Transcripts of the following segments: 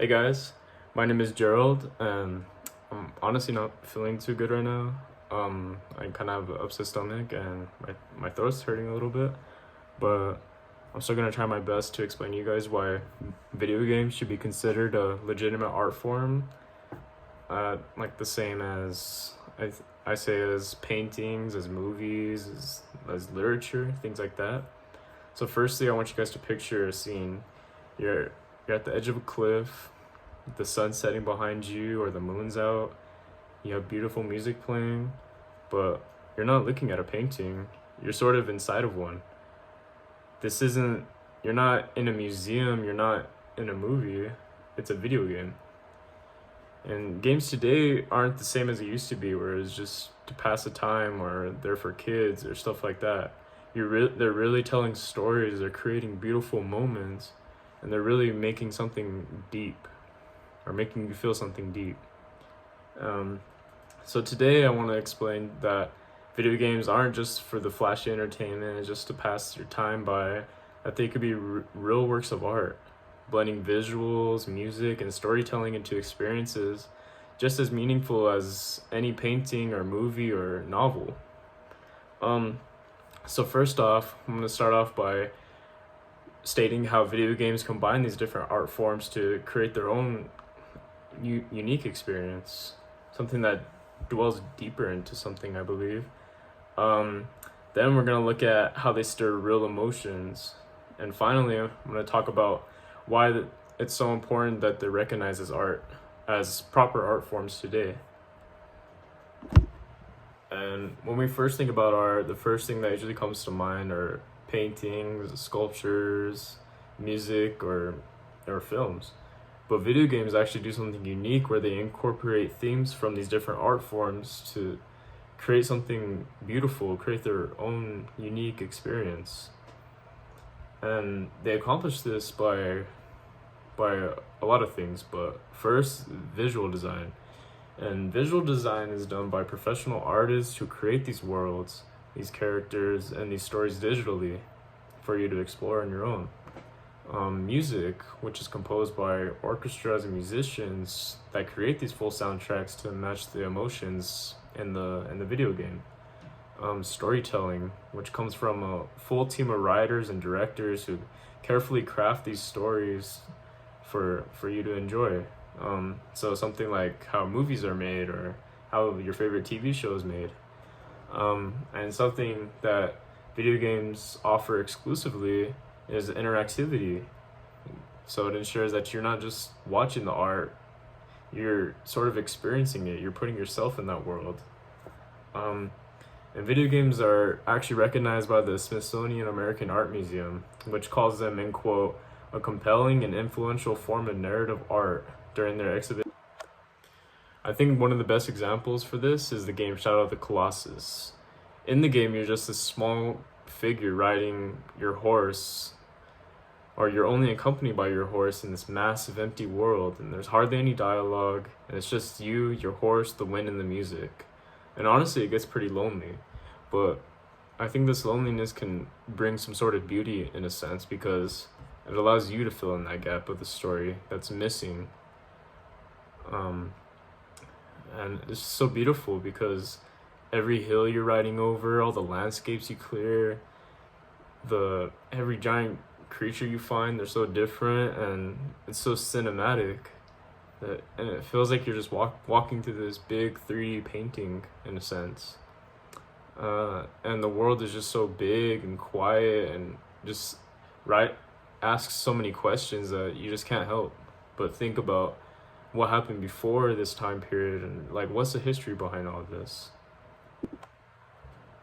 Hey guys, my name is Gerald, and I'm honestly not feeling too good right now. I kind of have an upset stomach, and my throat's hurting a little bit, but I'm still gonna try my best to explain to you guys why video games should be considered a legitimate art form, like the same as I say as paintings, as movies, as literature, things like that. So firstly, I want you guys to picture a scene. You're you're at the edge of a cliff, the sun setting behind you or the moon's out. You have beautiful music playing, but you're not looking at a painting. You're sort of inside of one. This isn't, you're not in a museum, you're not in a movie, it's a video game. And games today aren't the same as it used to be, where it's just to pass the time or they're for kids or stuff like that. They're really telling stories, they're creating beautiful moments, and they're really making something deep or making you feel something deep. So today I want to explain that video games aren't just for the flashy entertainment, just to pass your time by, that they could be real works of art, blending visuals, music, and storytelling into experiences just as meaningful as any painting or movie or novel. So first off, I'm going to start off by stating how video games combine these different art forms to create their own unique experience, something that dwells deeper into something, I believe. Then we're going to look at how they stir real emotions. And finally, I'm going to talk about why it's so important that they're recognized as art, as proper art forms today. And when we first think about art, the first thing that usually comes to mind are paintings, sculptures, music, or films. But video games actually do something unique where they incorporate themes from these different art forms to create something beautiful, create their own unique experience. And they accomplish this by a lot of things, but first, visual design. And visual design is done by professional artists who create these worlds, these characters, and these stories digitally for you to explore on your own. Music, which is composed by orchestras and musicians that create these full soundtracks to match the emotions in the video game. Storytelling, which comes from a full team of writers and directors who carefully craft these stories for you to enjoy. So something like how movies are made or how your favorite TV show is made. And something that video games offer exclusively is interactivity. So it ensures that you're not just watching the art, you're sort of experiencing it, you're putting yourself in that world. And video games are actually recognized by the Smithsonian American Art Museum, which calls them, in quote, a compelling and influential form of narrative art during their exhibition. I think one of the best examples for this is the game Shadow of the Colossus. In the game, you're just a small figure riding your horse, or you're only accompanied by your horse in this massive empty world, and there's hardly any dialogue, and it's just you, your horse, the wind, and the music. And honestly, it gets pretty lonely, but I think this loneliness can bring some sort of beauty in a sense, because it allows you to fill in that gap of the story that's missing. And it's so beautiful because every hill you're riding over, all the landscapes you clear, every giant creature you find, they're so different, and it's so cinematic and it feels like you're just walking through this big 3D painting in a sense. And the world is just so big and quiet and just asks so many questions that you just can't help but think about what happened before this time period and like what's the history behind all of this.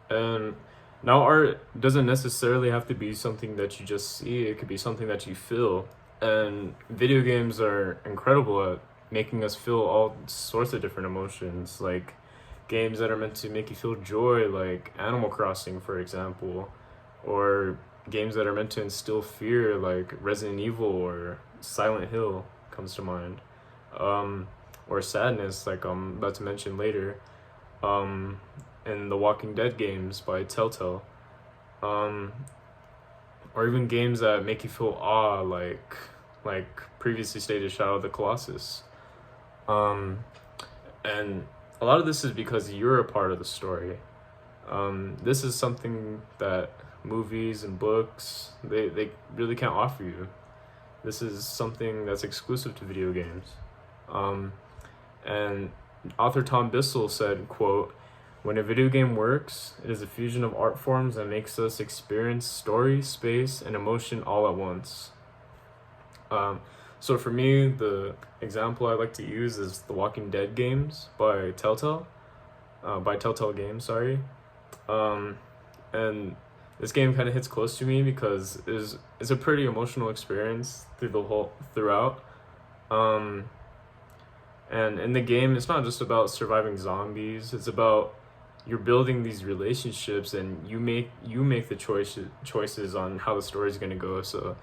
And now art doesn't necessarily have to be something that you just see, it could be something that you feel. And video games are incredible at making us feel all sorts of different emotions, like games that are meant to make you feel joy, like Animal Crossing, for example, or games that are meant to instill fear, like Resident Evil or Silent Hill comes to mind. Or sadness, like I'm about to mention later, in the Walking Dead games by Telltale. Or even games that make you feel awe, like like previously stated, Shadow of the Colossus. Um, and a lot of this is because you're a part of the story. This is something that movies and books, they really can't offer you. This is something that's exclusive to video games. And author Tom Bissell said, quote, "When a video game works, it is a fusion of art forms that makes us experience story, space, and emotion all at once." So for me, the example I like to use is the Walking Dead games by Telltale. By Telltale Games, sorry. And this game kind of hits close to me because it's a pretty emotional experience throughout. And in the game, it's not just about surviving zombies. It's about you're building these relationships, and you make the choices on how the story is gonna go. So,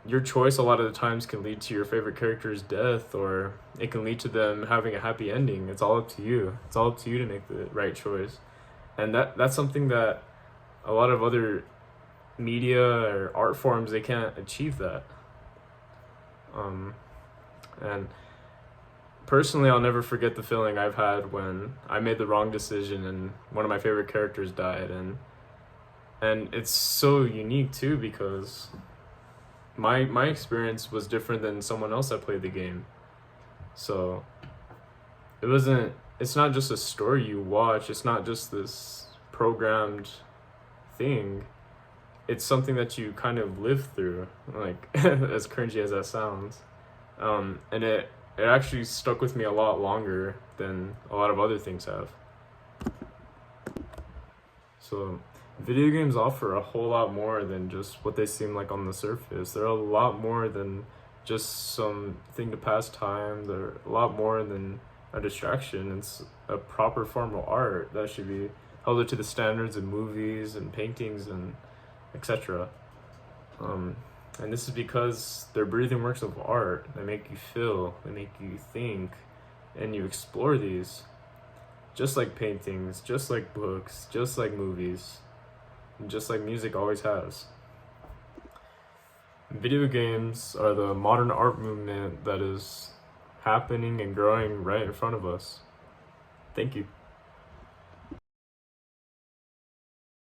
your choice a lot of the times can lead to your favorite character's death, or it can lead to them having a happy ending. It's all up to you. It's all up to you to make the right choice, and that's something that a lot of other media or art forms, they can't achieve that. And personally, I'll never forget the feeling I've had when I made the wrong decision and one of my favorite characters died, and it's so unique too because my experience was different than someone else that played the game. So it's not just a story you watch, it's not just this programmed thing. It's something that you kind of live through, like as cringy as that sounds. And it actually stuck with me a lot longer than a lot of other things have. So video games offer a whole lot more than just what they seem like on the surface. They're a lot more than just something to pass time. They're a lot more than a distraction. It's a proper form of art that should be held to the standards of movies and paintings and etc. And this is because they're breathing works of art. They make you feel, they make you think, and you explore these. Just like paintings, just like books, just like movies, and just like music always has. Video games are the modern art movement that is happening and growing right in front of us. Thank you.